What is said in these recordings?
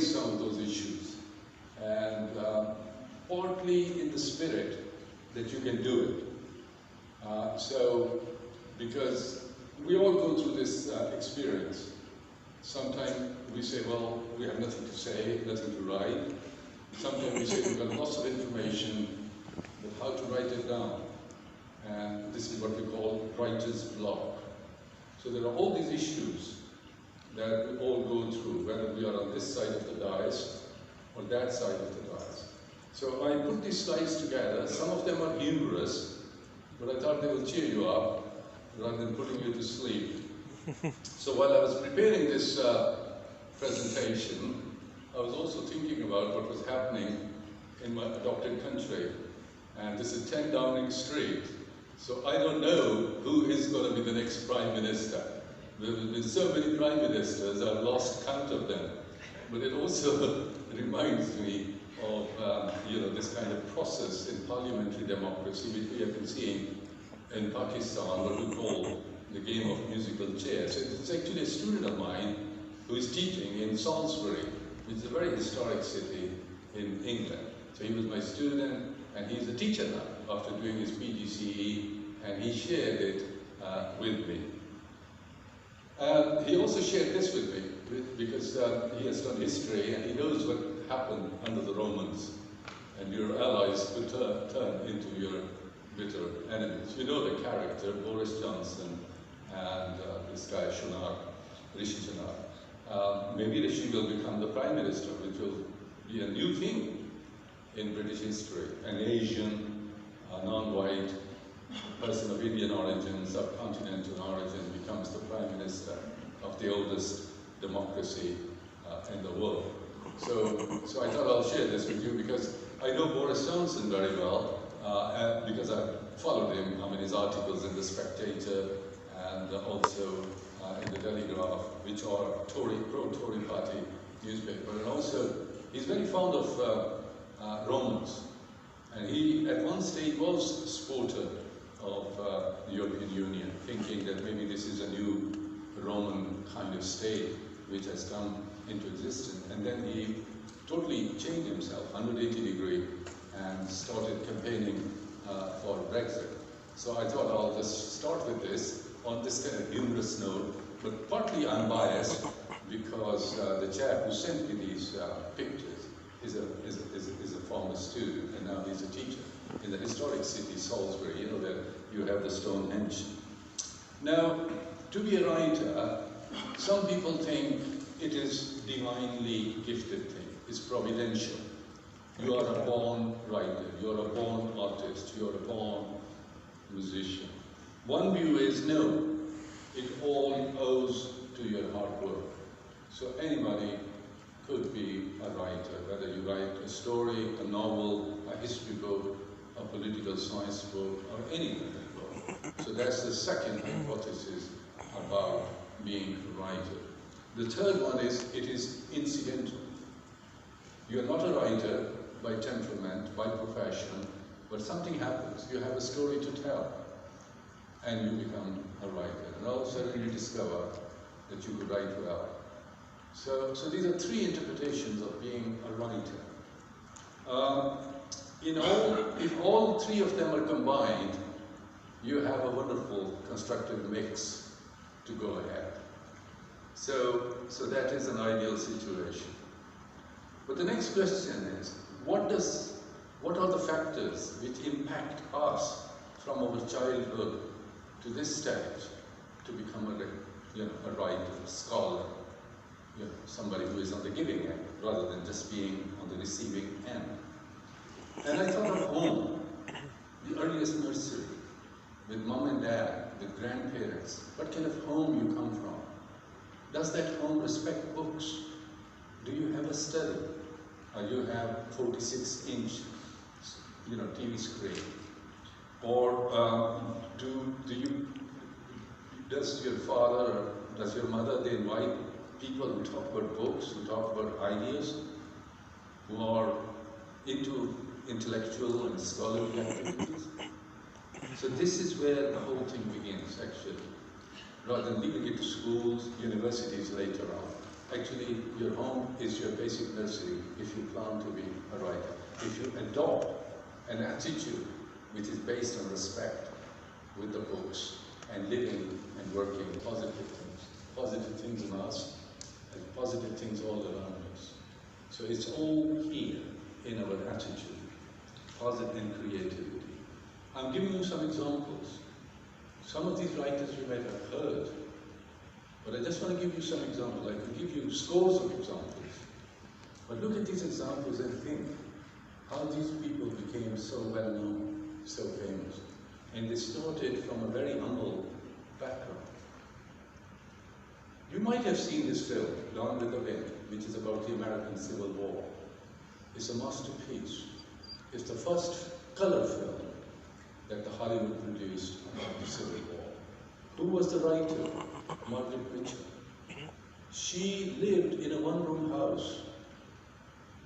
raise some of those issues, and partly in the spirit that you can do it. Because we all go through this experience. Sometimes we say, well, we have nothing to say, nothing to write. Sometimes we say we've got lots of information, but how to write it down. And this is what we call writer's block. So there are all these issues that we all go through, whether we are on this side of the dais or that side of the dais. So I put these slides together. Some of them are humorous, but I thought they will cheer you up rather than putting you to sleep. So while I was preparing this presentation, I was also thinking about what was happening in my adopted country. And this is 10 Downing Street. So I don't know who is going to be the next Prime Minister. There have been so many Prime Ministers, I've lost count of them. But it also reminds me of this kind of process in parliamentary democracy, which we have been seeing in Pakistan, what we call the game of musical chairs. It's actually a student of mine who is teaching in Salisbury, which is a very historic city in England. So he was my student, and he's a teacher now after doing his PGCE, and he shared it with me. He also shared this with me because he has done history and he knows what happened under the Romans, and your allies could turn into your bitter enemies. You know the character, Boris Johnson and this guy Rishi Sunak. Maybe Rishi will become the Prime Minister, which will be a new thing in British history. An Asian, non-white person of Indian origin, subcontinental origin, becomes the Prime Minister of the oldest democracy in the world. So I thought I'll share this with you because I know Boris Johnson very well because I've followed him, his articles in The Spectator and also in the Telegraph, which are pro-Tory party newspaper. And also, he's very fond of Romans. And he, at one stage, was a supporter of the European Union, thinking that maybe this is a new Roman kind of state which has come into existence. And then he totally changed himself, 180 degree, and started campaigning for Brexit. So I thought I'll just start with this on this kind of humorous note, but partly I'm biased because the chap who sent me these pictures is a former student, and now he's a teacher in the historic city Salisbury. You know that you have the Stonehenge. Now, to be a writer, some people think it is divinely gifted thing. It's providential. You are a born writer. You are a born artist. You are a born musician. One view is no. It all owes to your hard work. So anybody could be a writer, whether you write a story, a novel, a history book, a political science book, or any kind of book. So that's the second hypothesis about being a writer. The third one is, it is incidental. You're not a writer by temperament, by profession, but something happens. You have a story to tell, and you become a writer. And all of a sudden you discover that you could write well. So these are three interpretations of being a writer. If all three of them are combined, you have a wonderful constructive mix to go ahead. So that is an ideal situation. But the next question is, what are the factors which impact us from our childhood to this stage to become a writer, a scholar, somebody who is on the giving end rather than just being on the receiving end? And I thought of home, the earliest nursery, with mom and dad, with grandparents. What kind of home you come from? Does that home respect books? Do you have a study? Or you have 46-inch, TV screen? Or does your father or does your mother, they invite people who talk about books, who talk about ideas, who are into intellectual and scholarly activities? So this is where the whole thing begins, actually, rather than leaving it to schools, universities later on. Actually, your home is your basic nursery if you plan to be a writer. If you adopt an attitude which is based on respect with the books and living and working positive things in us and positive things all around us. So it's all here in our attitude, positive and creativity. I'm giving you some examples. Some of these writers you might have heard, but I just want to give you some examples. I can give you scores of examples. But look at these examples and think how these people became so well known, so famous. And they started from a very humble background. You might have seen this film, Gone with the Wind, which is about the American Civil War. It's a masterpiece. It's the first color film that the Hollywood produced about the Civil War. Who was the writer? Margaret Mitchell. She lived in a one-room house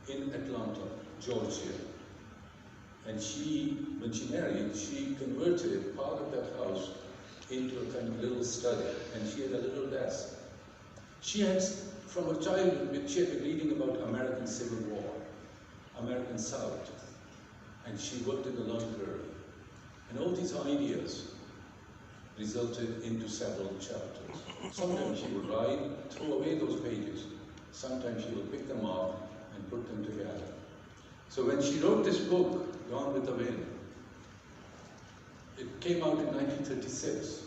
in Atlanta, Georgia. And when she married, she converted part of that house into a kind of little study, and she had a little desk. She had, from her childhood, she had been reading about American Civil War, American South, and she worked in the library. And all these ideas resulted into several chapters. Sometimes she would write, throw away those pages. Sometimes she would pick them up and put them together. So when she wrote this book, Gone with the Wind, it came out in 1936.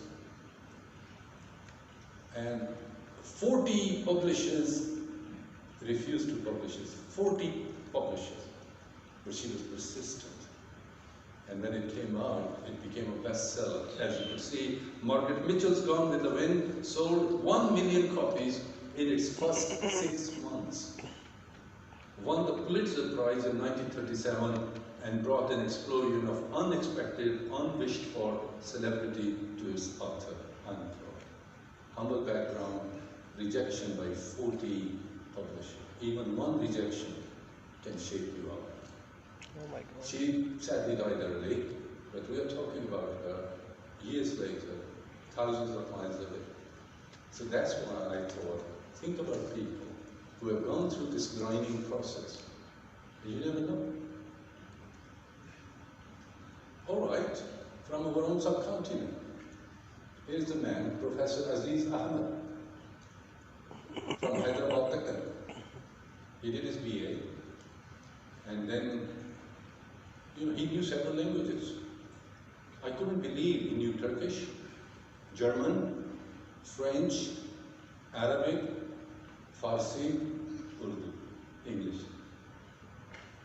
And 40 publishers refused to publish it. 40 publishers. But she was persistent. And when it came out, it became a bestseller. As you can see, Margaret Mitchell's Gone with the Wind sold 1 million copies in its first 6 months. Won the Pulitzer Prize in 1937 and brought an explosion of unexpected, unwished-for celebrity to its author. Humble background, rejection by 40 publishers. Even one rejection can shape you up. Oh my God. She sadly died early, but we are talking about her years later, thousands of miles away. So that's why I thought, think about people who have gone through this grinding process. You never know. All right, from our own subcontinent. Here's the man, Professor Aziz Ahmed, from Hyderabad, Deccan. He did his BA, and then, he knew several languages. I couldn't believe he knew Turkish, German, French, Arabic, Farsi, Urdu, English.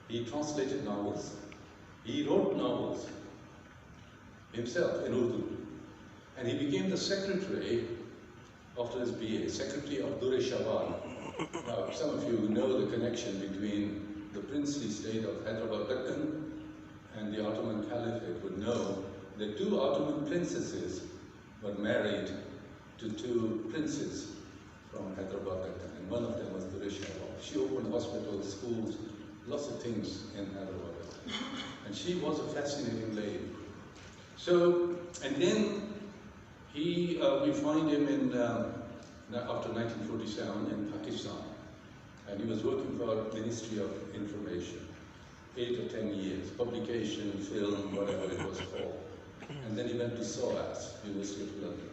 He translated novels. He wrote novels himself in Urdu. And he became the secretary after his BA, secretary of Dur-e-Shaban. Now, some of you know the connection between the princely state of Hyderabad, Deccan, and the Ottoman Caliphate would know that 2 Ottoman princesses were married to 2 princes from Hyderabad, Deccan, and one of them was Dur-e-Shaban. She opened hospitals, schools, lots of things in Hyderabad, Deccan. And she was a fascinating lady. So, and then we find him in, after 1947 in Pakistan, and he was working for the Ministry of Information, 8 or 10 years, publication, film, whatever it was called. And then he went to SOAS, University of London,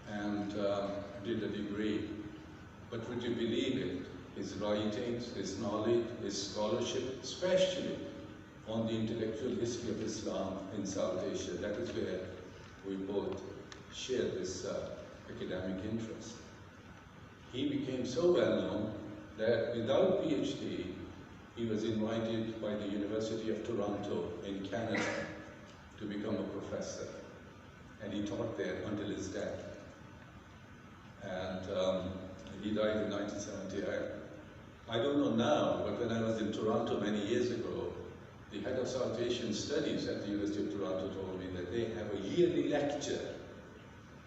and did a degree. But would you believe it? His writings, his knowledge, his scholarship, especially on the intellectual history of Islam in South Asia, that is where we both share this academic interest. He became so well known that without PhD, he was invited by the University of Toronto in Canada to become a professor. And he taught there until his death. And he died in 1978. I don't know now, but when I was in Toronto many years ago, the head of South Asian Studies at the University of Toronto told me that they have a yearly lecture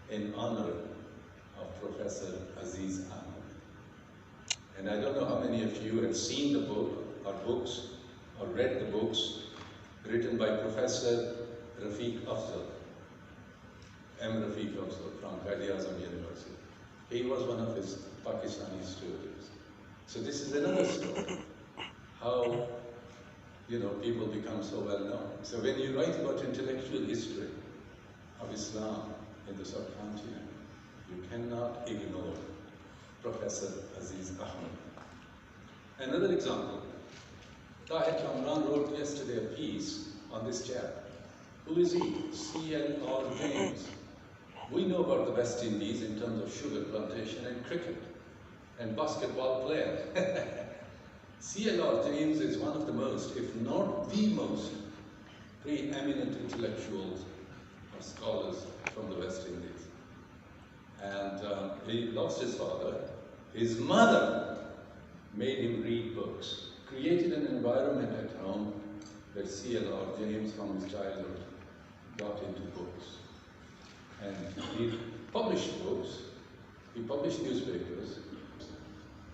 in honor of Professor Aziz Ahmed. And I don't know how many of you have seen the book, or books, or read the books written by Professor Rafiq Afzal, M. Rafiq Afzal from Quaid-e-Azam University. He was one of his Pakistani students. So this is another story, how people become so well known. So when you write about intellectual history of Islam in the subcontinent, you cannot ignore Professor Aziz Ahmed. Another example, Tahir Kamran wrote yesterday a piece on this chap. Who is he? C.L.R. James. We know about the West Indies in terms of sugar plantation and cricket and basketball player. C.L.R. James is one of the most, if not the most, preeminent intellectuals or scholars from the West Indies. And he lost his father. His mother made him read books, created an environment at home where C.L.R. James from his childhood got into books. And he published books, he published newspapers,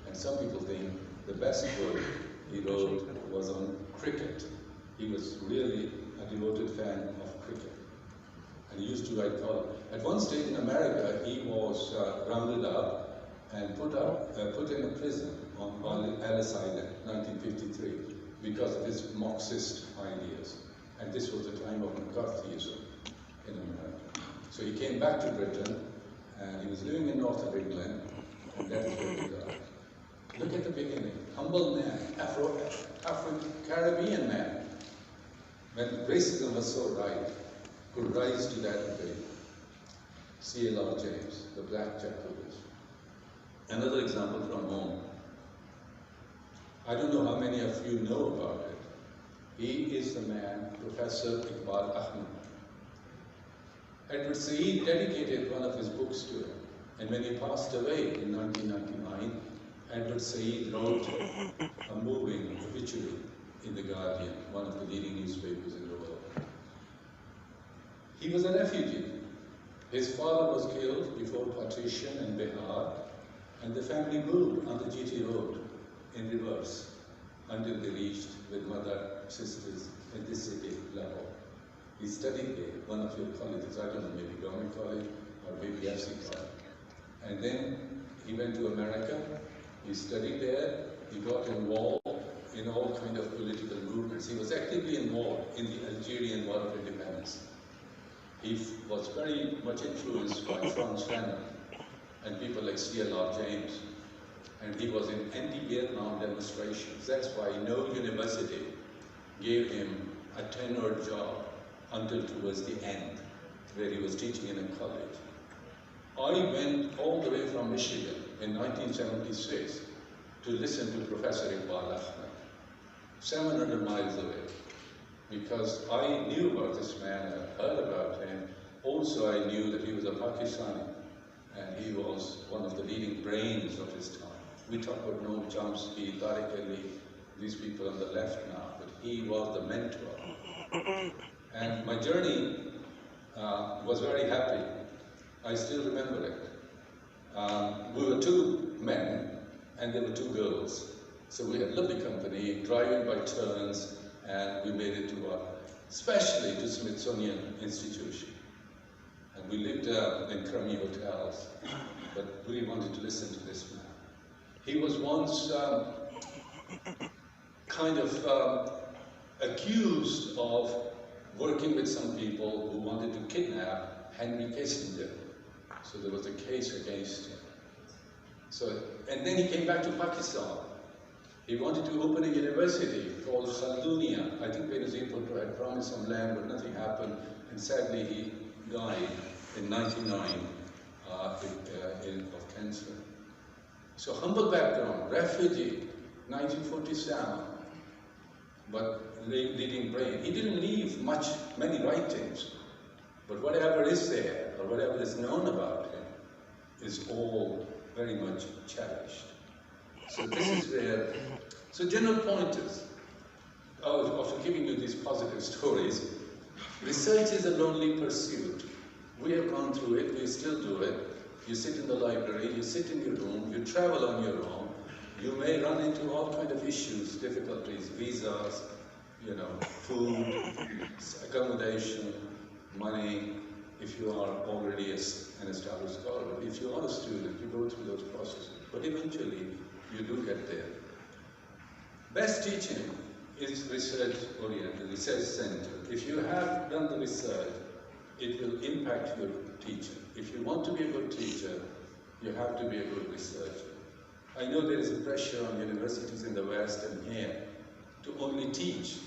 and some people think the best book he wrote was on cricket. He was really a devoted fan of cricket. And he used to write columns. At one stage in America, he was rounded up and put in a prison on Ellis Island, 1953, because of his Marxist ideas. And this was the time of McCarthyism in America. So he came back to Britain, and he was living in north of England, and that is where he died. Look at the beginning. Humble man, Afro-Caribbean man. When racism was so ripe, could rise to that degree. C.L.R. James, the black Jacobus. Another example from home. I don't know how many of you know about it. He is the man, Professor Iqbal Ahmed. Edward Said dedicated one of his books to him. And when he passed away in 1999, Edward Said wrote a moving obituary in The Guardian, one of the leading newspapers in the world. He was a refugee. His father was killed before partition in Bihar, and the family moved on the GT road in reverse until they reached with mother, sisters in this city, Lahore. He studied there, one of your colleges, I don't know, maybe government college or maybe FC college. And then he went to America, he studied there, he got involved in all kind of political movements. He was actively involved in the Algerian War of Independence. He was very much influenced by Frantz Fanon and people like C.L.R. James. And he was in anti-Vietnam demonstrations. That's why no university gave him a tenured job until towards the end, where he was teaching in a college. I went all the way from Michigan in 1976 to listen to Professor Iqbal Ahmed, 700 miles away, because I knew about this man, I heard about him. Also, I knew that he was a Pakistani, and he was one of the leading brains of his time. We talk about Noam Chomsky, Tariq Ali, these people on the left now, but he was the mentor. And my journey was very happy. I still remember it. We were two men, and there were two girls. So we had lovely company, driving by turns, and we made it to especially to Smithsonian Institution. And we lived in crummy hotels, but we wanted to listen to this man. He was once kind of accused of working with some people who wanted to kidnap Henry Kissinger. So there was a case against him. So, and then he came back to Pakistan. He wanted to open a university called Khaldunia. I think Benazir Bhutto had promised some land, but nothing happened. And sadly, he died in '99 of cancer. So humble background, refugee, 1947, but leading brain. He didn't leave many writings, but whatever is there, or whatever is known about him, is all very much cherished. So this is where, so general pointers, after giving you these positive stories, research is a lonely pursuit. We have gone through it, we still do it. You sit in the library, you sit in your room, you travel on your own. You may run into all kinds of issues, difficulties, visas, food, accommodation, money, if you are already an established scholar. But if you are a student, you go through those processes. But eventually, you do get there. Best teaching is research-oriented, research-centered. If you have done the research, it will impact your teaching. If you want to be a good teacher, you have to be a good researcher. I know there is a pressure on universities in the West and here to only teach,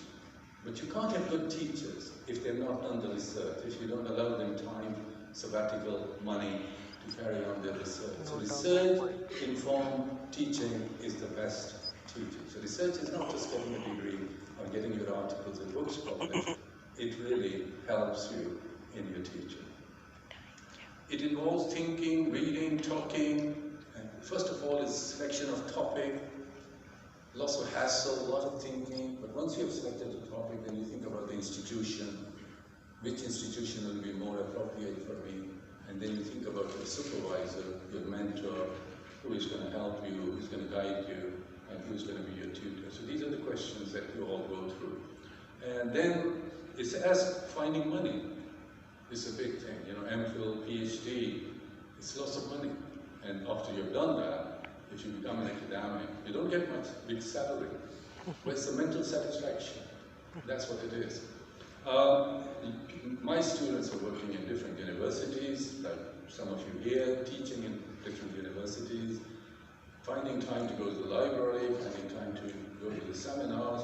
but you can't have good teachers if they've not done the research, if you don't allow them time, sabbatical, money to carry on their research. So research-informed teaching is the best teaching. So research is not just getting a degree or getting your articles and books published. It really helps you in your teaching. It involves thinking, reading, talking. And first of all, is selection of topic. Lots of hassle, a lot of thinking. But once you have selected a topic, then you think about the institution. Which institution will be more appropriate for me? And then you think about your supervisor, your mentor, who is going to help you, who is going to guide you, and who's going to be your tutor. So these are the questions that you all go through. And then it's as finding money. It's a big thing, you know, MPhil, PhD, it's lots of money. And after you've done that, if you become an academic, you don't get much big salary. Where's the mental satisfaction? That's what it is. My students are working in different universities, like some of you here, teaching in different universities, finding time to go to the library, finding time to go to the seminars,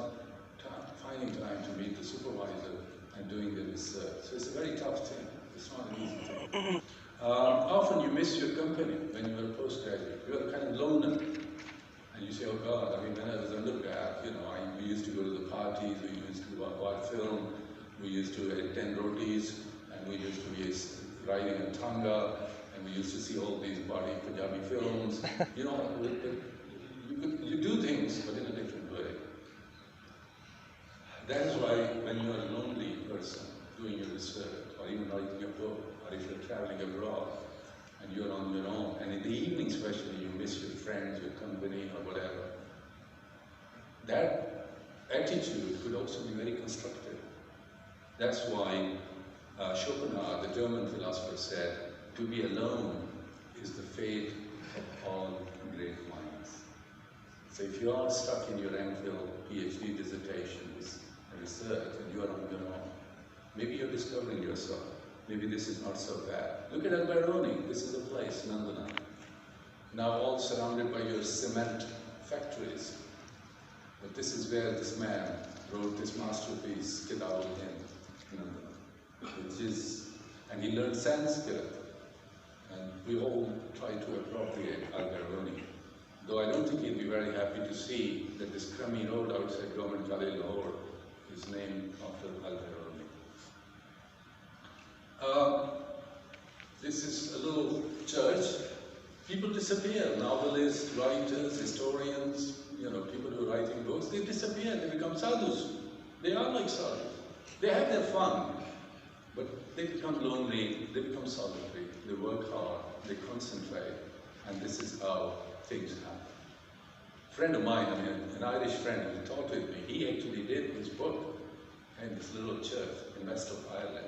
finding time to meet the supervisor and doing the research. So it's a very tough thing. It's not an easy thing. Often you miss your company when you're a postgraduate. You're a kind of loner. And you say, oh God, I mean, when I was undergrad, you know, we used to go to the parties, we used to watch film, we used to attend rotis, and we used to be riding in Tanga, and we used to see all these body Punjabi films. You know, you do things, but in a different way. That is why when you're a lonely person doing your research, or even writing a book, or if you're traveling abroad, and you're on your own, and in the evening especially, you miss your friends, your company, or whatever. That attitude could also be very constructive. That's why Schopenhauer, the German philosopher, said, to be alone is the fate of all great minds. So if you are stuck in your MPhil, PhD dissertation, research, and you are on your own, maybe you're discovering yourself. Maybe this is not so bad. Look at Alberoni. This is a place, Nandana. Now all surrounded by your cement factories. But this is where this man wrote this masterpiece, Kitab-ul-Hind, Nandana, which is, and he learned Sanskrit. And we all try to appropriate Alberoni. Though I don't think he'd be very happy to see that this crummy road outside Government College, Lahore, is named after Alberoni. This is a little church. People disappear. Novelists, writers, historians, you know, people who are writing books, they disappear. They become sadhus. They are like sadhus. They have their fun, but they become lonely. They become solitary. They work hard. They concentrate, and this is how things happen. A friend of mine, I mean, an Irish friend who taught with me, he actually did his book in this little church in west of Ireland.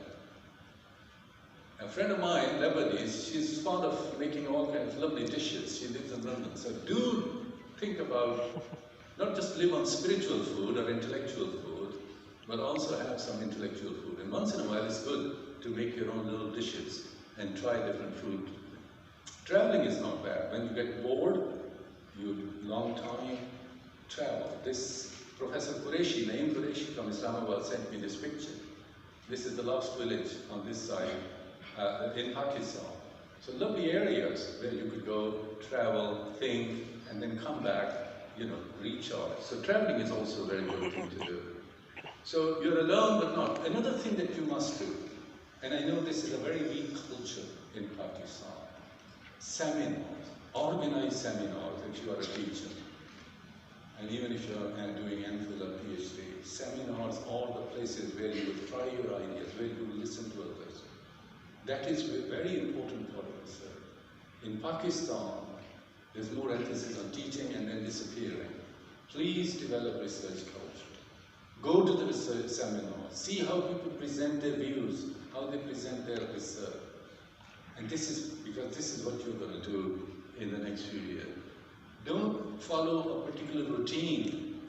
A friend of mine, Lebanese, she's fond of making all kinds of lovely dishes. She lives in London. So do think about, not just live on spiritual food or intellectual food, but also have some intellectual food. And once in a while it's good to make your own little dishes and try different food. Traveling is not bad. When you get bored, you long time travel. This Professor Qureshi, Naeem Qureshi from Islamabad sent me this picture. This is the last village on this side in Pakistan. So lovely areas where you could go, travel, think, and then come back, you know, recharge. So traveling is also a very good thing to do. So you're alone, but not. Another thing that you must do, and I know this is a very weak culture in Pakistan, seminars, organized seminars if you are a teacher. And even if you're doing MPhil or PhD, seminars are the places where you will try your ideas, where you will listen to others. That is a very important part of research. In Pakistan, there's more emphasis on teaching and then disappearing. Please develop research culture. Go to the research seminar, see how people present their views, how they present their research. And this is, because this is what you're going to do in the next few years. Don't follow a particular routine.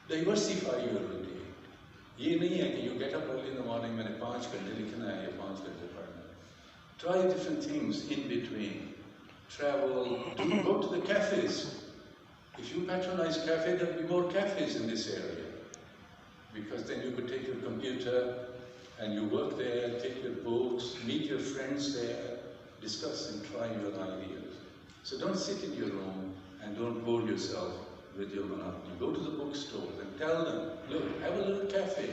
Diversify your routine. ये नहीं है कि you get up early in the morning, मैंने 5 घंटे लिखना है या 5 घंटे पढ़ना है. Try different things in between. Travel, go to the cafes. If you patronize cafe, there'll be more cafes in this area. Because then you could take your computer and you work there, take your books, meet your friends there, discuss and try your ideas. So don't sit in your room and don't bore yourself with your monotony. Go to the bookstores and tell them, look, have a little cafe.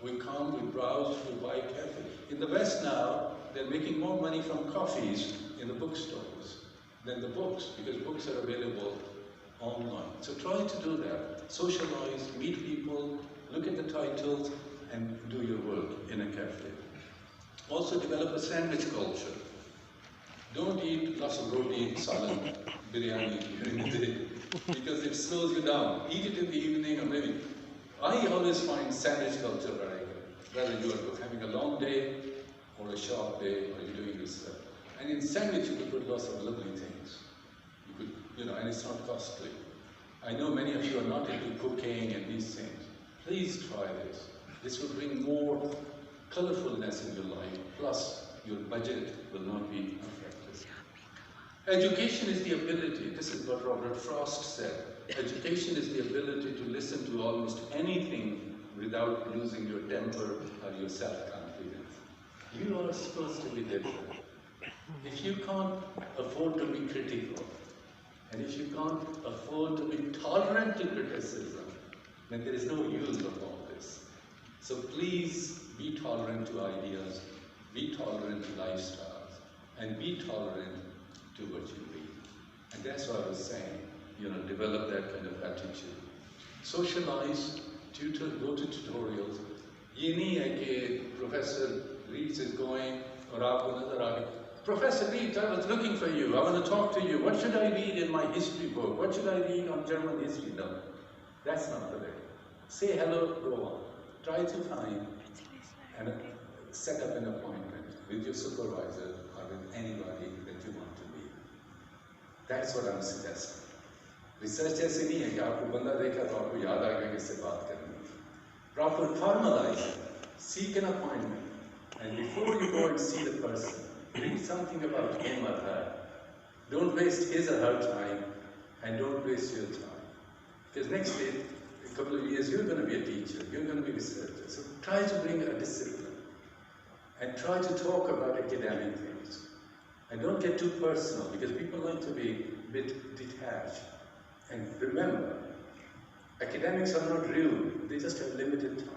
We come, we browse, we buy cafe. In the West now, they're making more money from coffees in the bookstores than the books, because books are available online. So try to do that. Socialize, meet people, look at the titles, and do your work in a cafe. Also develop a sandwich culture. Don't eat lots of roti, salad, biryani during the day, because it slows you down. Eat it in the evening or maybe. I always find sandwich culture very good, whether you are having a long day or a short day or you're doing research. And in sandwich you could put lots of lovely things. You could, and it's not costly. I know many of you are not into cooking and these things. Please try this. This will bring more colorfulness in your life, plus your budget will not be affected. Education is the ability, this is what Robert Frost said, education is the ability to listen to almost anything without losing your temper or your self-confidence. You are supposed to be different. If you can't afford to be critical, and if you can't afford to be tolerant to criticism, then there is no use of all this. So please be tolerant to ideas, be tolerant to lifestyles, and be tolerant to what you read. And that's what I was saying, develop that kind of attitude. Socialize, tutor, go to tutorials. ये नहीं है कि Professor Reeds is going और आपको नजर आ गया, Professor Reeds, I was looking for you, I want to talk to you. What should I read in my history book? What should I read on German history? No, that's not the way. Say hello, go on. Try to find and set up an appointment with your supervisor or with anybody that you want to meet. That's what I'm suggesting. Research ऐसे नहीं है कि आपको बंदा देखा तो आपको याद आ गया कि इससे बात करनी है. Proper formalize it. Seek an appointment. And before you go and see the person, read something about him or her. Don't waste his or her time, and don't waste your time. Because next day, a couple of years, you're going to be a teacher, you're going to be a researcher. So try to bring a discipline, and try to talk about academic things. And don't get too personal, because people like to be a bit detached. And remember, academics are not rude, they just have limited time.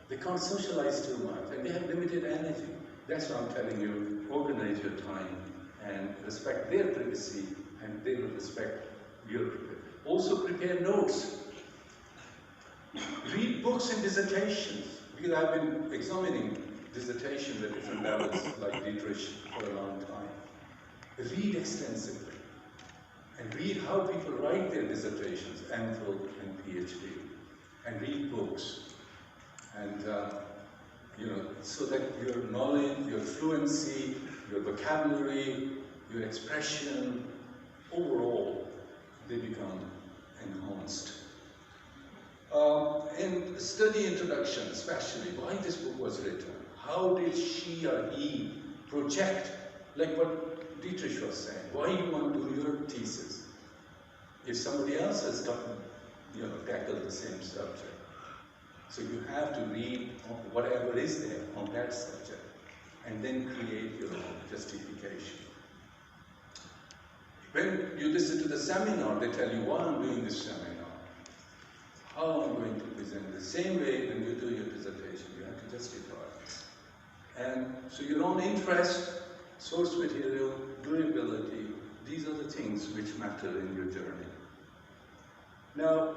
They can't socialize too much, and they have limited energy. That's why I'm telling you, organize your time and respect their privacy, and they will respect your privacy. Also prepare notes. Read books and dissertations, because I've been examining dissertations at different levels, like Dietrich, for a long time. Read extensively, and read how people write their dissertations, MPhil and PhD, and read books. And so that your knowledge, your fluency, your vocabulary, your expression, overall, they become enhanced. And study introduction, especially, why this book was written. How did she or he project, like what Dietrich was saying, why you want to do your thesis? If somebody else has tackled the same subject. So you have to read whatever is there on that subject and then create your own justification. When you listen to the seminar, they tell you why I'm doing this seminar, how I'm going to present. The same way when you do your dissertation, you have to justify it. And so your own interest, source material, durability, these are the things which matter in your journey. Now,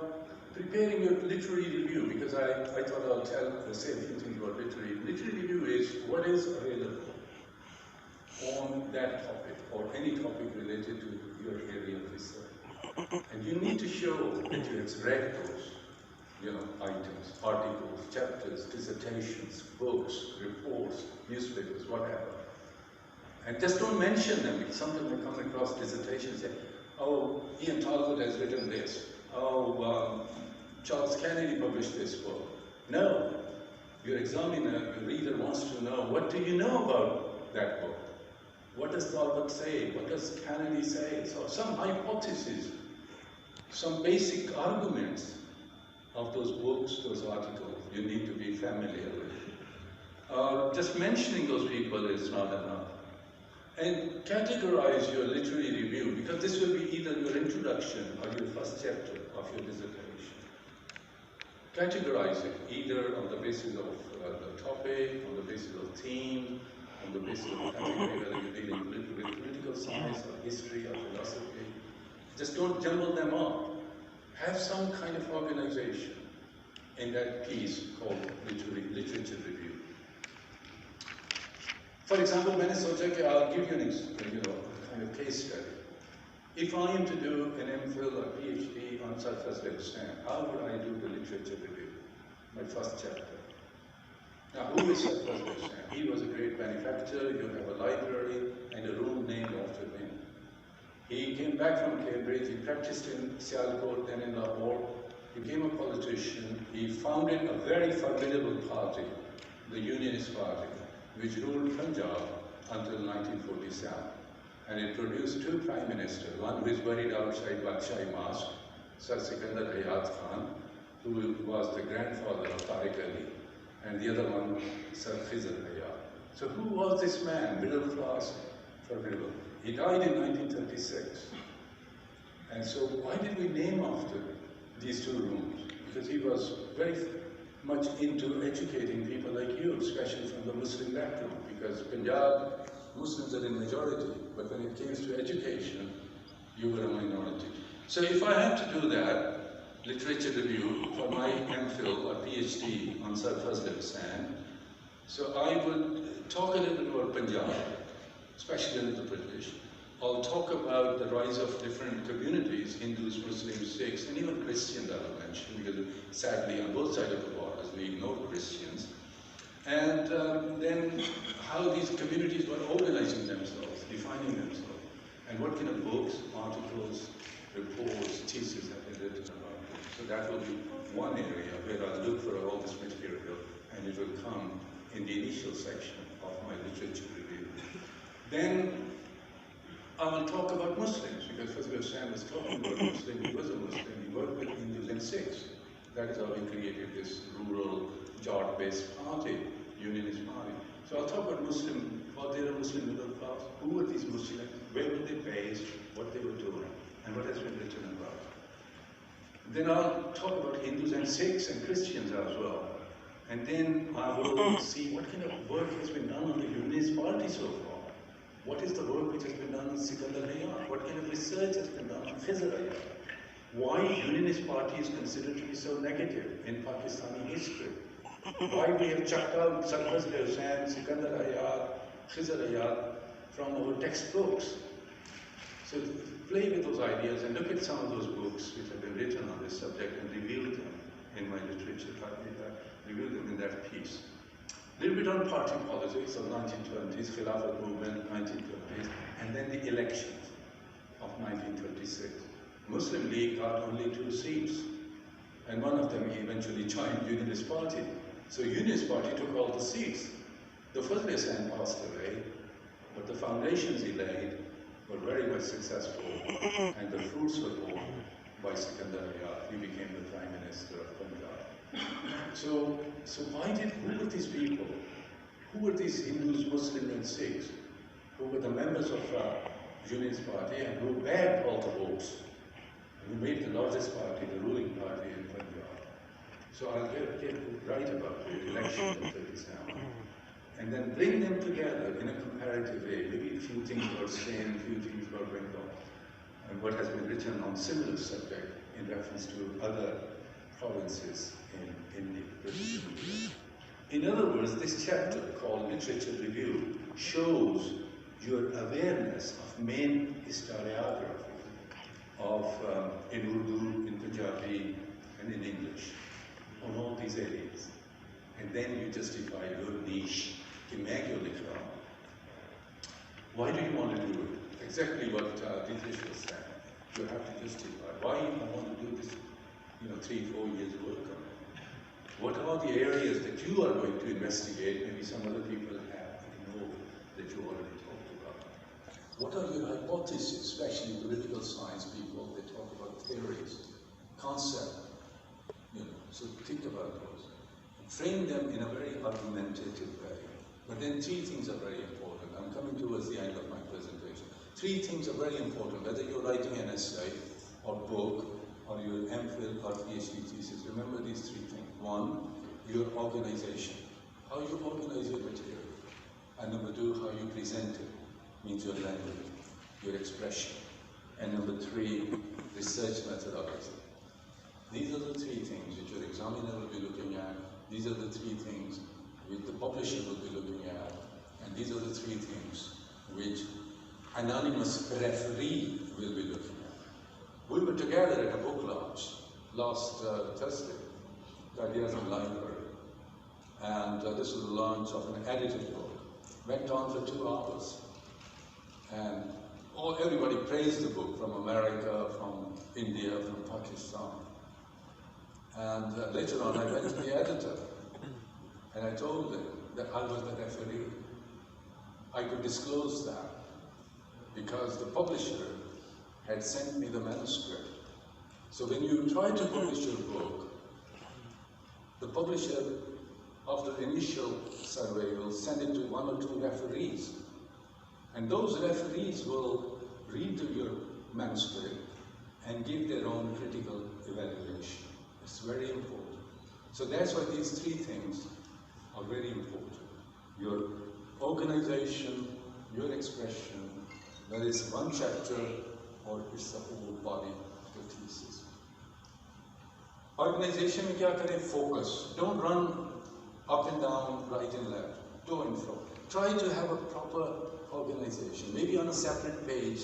preparing your literary review, because I thought I'll say a few things about literary. Literary review is what is available on that topic or any topic related to your area of research. And you need to show that you have read those items, articles, chapters, dissertations, books, reports, newspapers, whatever. And just don't mention them, because sometimes I come across dissertations and say, oh, Ian Talbot has written this. Oh, Charles Kennedy published this book. No. Your examiner, your reader wants to know, what do you know about that book? What does Talbot say? What does Kennedy say? So some hypotheses, some basic arguments of those books, those articles, you need to be familiar with. Just mentioning those people is not enough. And categorize your literary review, because this will be either your introduction or your first chapter of your dissertation. Categorize it either on the basis of the topic, on the basis of theme, on the basis of category, whether you're dealing with political science or history or philosophy. Just don't jumble them up. Have some kind of organization in that piece called literature review. For example, I'll give you a kind of case study. If I am to do an MPhil or PhD on Sarfraz Hussain, how would I do the literature review? My first chapter. Now, who is Sarfraz Hussain? He was a great benefactor. You have a library and a room named after him. He came back from Cambridge. He practiced in Sialkot, then in Lahore. He became a politician. He founded a very formidable party, the Unionist Party, which ruled Punjab until 1947. And it produced two prime ministers, one who is buried outside Badshahi Mosque, Sir Sikandar Hayat Khan, who was the grandfather of Tariq Ali, and the other one, Sir Khizr Hayat. So who was this man, middle class, formidable? He died in 1936. And so why did we name after these two rooms? Because he was very much into educating people like you, especially from the Muslim background, because Punjab, Muslims are in majority, but when it came to education, you were a minority. So if I had to do that, literature review for my MPhil or PhD on Sarfraz Hussain, so I would talk a little bit about Punjab, especially the British. I'll talk about the rise of different communities, Hindus, Muslims, Sikhs, and even Christians I will mention, because sadly on both sides of the borders we ignore Christians. And then how these communities were organizing themselves, defining themselves, and what kind of books, articles, reports, theses have been written about them. So that will be one area where I'll look for all this material, and it will come in the initial section of my literature review. Then I will talk about Muslims, because Sarfraz Hussain was talking about Muslims. He was a Muslim. He worked with Hindus and Sikhs. That is how he created this rural, Jat-based party, Unionist party. So I'll talk about Muslim, what they are Muslim middle class, who were these Muslims, where were they based, what they were doing, and what has been written about. Then I'll talk about Hindus and Sikhs and Christians as well. And then I will see what kind of work has been done on the Unionist party so far. What is the work which has been done on Sikandar Hayat? What kind of research has been done on Khizr Hayat? Why Unionist party is considered to be so negative in Pakistani history? Why we have chucked out Sarfraz Hussain, Sikandar Hayat, Khizr Hayat from our textbooks. So play with those ideas and look at some of those books which have been written on this subject and reveal them in my literature, reveal them in that piece. A little bit on party politics of 1920s, Khilafat movement, 1920s, and then the elections of 1926. Muslim League got only 2 seats, and one of them eventually joined Unionist Party. So Unionist Party took all the seats. The Sarfraz Hussain passed away, but the foundations he laid were very much successful, and the fruits were borne by Sikandar Hayat. He became the Prime Minister of Punjab. So who were these people? Who were these Hindus, Muslims, and Sikhs? Who were the members of Unionist Party and who bagged all the votes? Who made the largest party, the ruling party in Punjab. So I'll write about the election of 37. And then bring them together in a comparative way. Maybe a few things were same, a few things were going on. And what has been written on similar subject in reference to other provinces in the British India. In other words, this chapter called Literature Review shows your awareness of main historiography of in Urdu, in Punjabi, and in English. on all these areas. And then you justify your niche. Why do you want to do it? Exactly what Dietrich was saying. You have to justify. Why I want to do this, 3-4 years work on it? What are the areas that you are going to investigate? Maybe some other people have ignored that you already talked about. What are your hypotheses, especially political science people? They talk about theories, concepts. So think about those. Frame them in a very argumentative way. But then 3 things are very important. I'm coming towards the end of my presentation. 3 things are very important, whether you're writing an essay or book or your MPhil or PhD thesis. Remember these 3 things. 1, your organization. How you organize your material. And number 2, how you present it. Means your language, your expression. And number 3, research methodology. These are the 3 things which your examiner will be looking at. These are the 3 things which the publisher will be looking at. And these are the 3 things which anonymous referee will be looking at. We were together at a book launch last Thursday, the Ideas in Library. And this was the launch of an edited book. Went on for 2 hours. And everybody praised the book, from America, from India, from Pakistan. And later on, I went to the editor, and I told him that I was the referee. I could disclose that, because the publisher had sent me the manuscript. So when you try to publish your book, the publisher, after the initial survey, will send it to 1 or 2 referees. And those referees will read your manuscript and give their own critical evaluation. It's very important. So that's why these 3 things are very important. Your organization, your expression, whether it's 1 chapter or it's the whole body of the thesis. Organization mein kya kare? Focus. Don't run up and down, right and left, to and fro. Try to have a proper organization. Maybe on a separate page,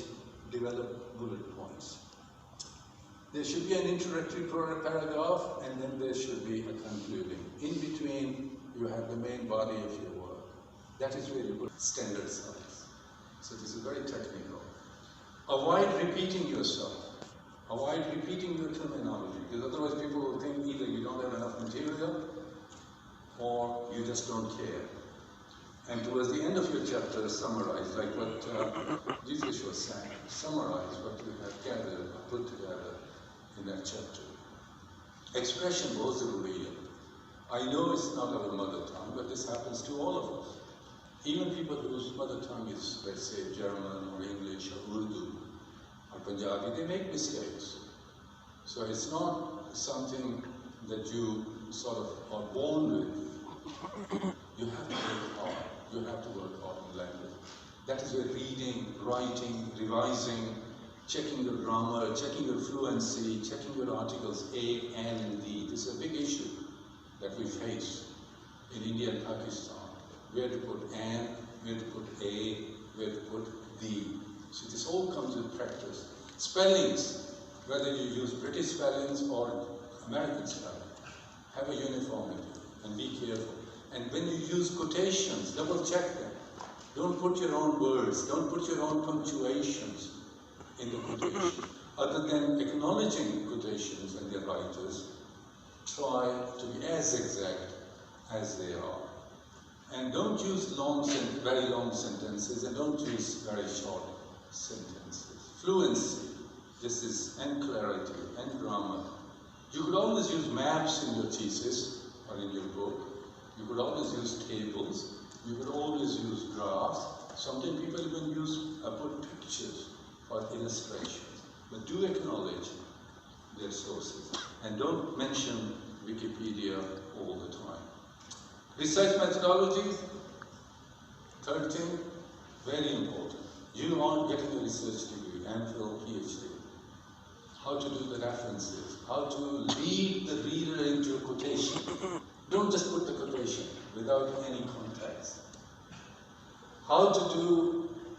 develop bullet points. There should be an introductory paragraph, and then there should be a concluding. In between, you have the main body of your work. That is really good standard size. So this is very technical. Avoid repeating yourself. Avoid repeating your terminology, because otherwise people will think either you don't have enough material or you just don't care. And towards the end of your chapter, summarize, like what Dietrich was saying, summarize what you have gathered, put together in that chapter. Expression was real. I know it's not our mother tongue, but this happens to all of us. Even people whose mother tongue is, let's say, German or English or Urdu or Punjabi, they make mistakes. So it's not something that you sort of are born with. You have to work hard. You have to work hard on language. That is where reading, writing, revising, checking your grammar, checking your fluency, checking your articles A, N, and D. This is a big issue that we face in India and Pakistan. Where to put N, where to put A, where to put D. So this all comes with practice. Spellings, whether you use British spellings or American spelling, have a uniformity and be careful. And when you use quotations, double check them. Don't put your own words, don't put your own punctuations in the quotation. Other than acknowledging quotations and their writers, try to be as exact as they are. And don't use very long sentences, and don't use very short sentences. Fluency, and clarity, and grammar. You could always use maps in your thesis or in your book. You could always use tables. You could always use graphs. Sometimes people even put pictures or illustrations. But do acknowledge their sources. And don't mention Wikipedia all the time. Research methodologies, 3rd thing, very important. You are getting a research degree, MPhil, PhD. How to do the references, how to lead the reader into a quotation. Don't just put the quotation without any context.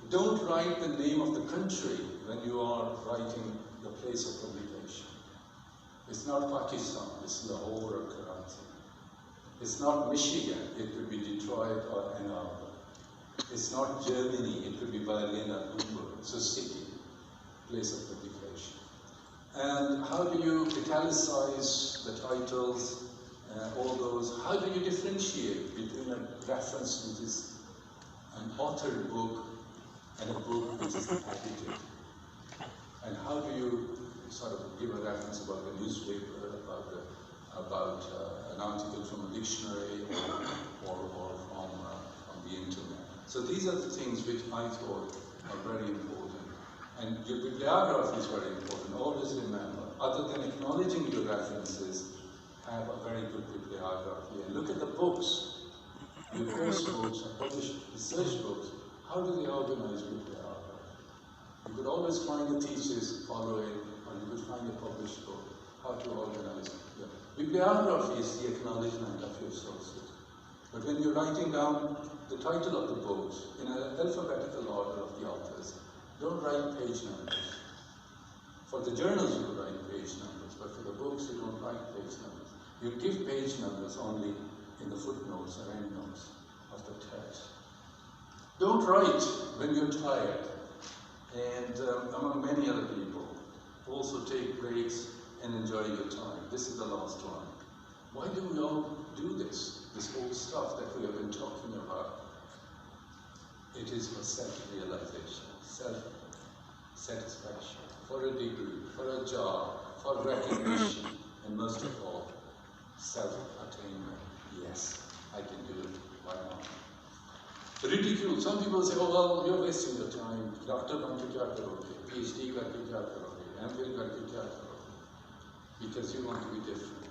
Don't write the name of the country when you are writing the place of publication. It's not Pakistan, it's Lahore or Karachi. It's not Michigan, it could be Detroit or Ann Arbor. It's not Germany, it could be Berlin or Hamburg. It's a city, place of publication. And how do you italicize the titles, all those? How do you differentiate between a reference which is an authored book and a book which is edited? And how do you sort of give a reference about the newspaper, about an article from a dictionary or from the internet? So these are the things which I thought are very important. And your bibliography is very important. Always remember, other than acknowledging your references, have a very good bibliography. And look at the books, your course books, published research books. How do they organize bibliography? You could always find a thesis, follow it, or you could find a published book. How to organize it. Yeah. Bibliography is the acknowledgement of your sources. But when you're writing down the title of the books in an alphabetical order of the authors, don't write page numbers. For the journals you write page numbers, but for the books you don't write page numbers. You give page numbers only in the footnotes or endnotes of the text. Don't write when you're tired. And among many other people, also take breaks and enjoy your time. This is the last one. Why do we all do this? This old stuff that we have been talking about. It is for self-realization, self-satisfaction, for a degree, for a job, for recognition, and most of all, self-attainment. Yes, I can do it. Why not? Ridicule. Some people say, oh, well, you're wasting your time. Doctor banke kya karoge? PhD karke kya karoge? MPhil karke kya karoge? Because you want to be different.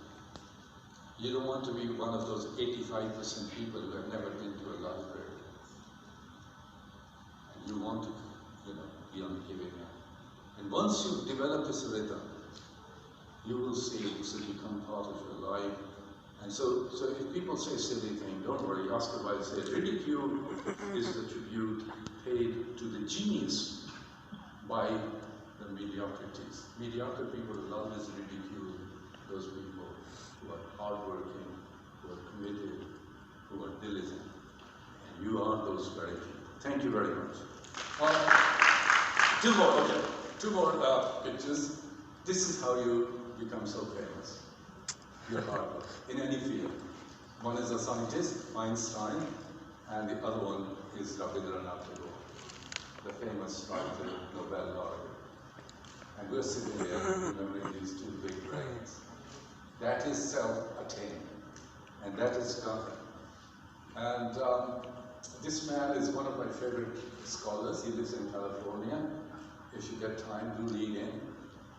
You don't want to be one of those 85% people who have never been to a library. And you want to, be on giving up. And once you develop this rhythm, you will see it will become part of your life. And so if people say silly thing, don't worry, Oscar Wilde said, ridicule is the tribute paid to the genius by the mediocrities. Mediocre people will always ridicule those people who are hardworking, who are committed, who are diligent. And you are those very people. Thank you very much. Two more pictures. This is how you become so famous. Your hard work, in any field. One is a scientist, Einstein, and the other one is Rabindranath Tagore, the famous writer, Nobel laureate. And we're sitting there remembering these two big brains. That is self-attainment, and that is God. And this man is one of my favorite scholars. He lives in California. If you get time, do read in.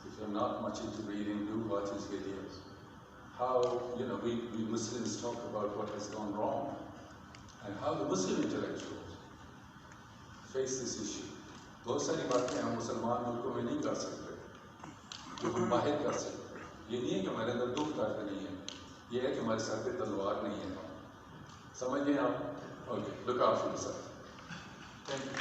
If you're not much into reading, do watch his videos. How, we Muslims talk about what has gone wrong, and how the Muslim intellectuals face this issue. बहुत सारी बातें हम मुसलमान मुल्कों में नहीं कर सकते, जो हम बाहर कर सकते। ये नहीं है कि हमारे अंदर दुख दर्द नहीं है, ये है कि हमारे सर पे तलवार नहीं है। समझ गए आप? Okay, look after yourself. Thank you.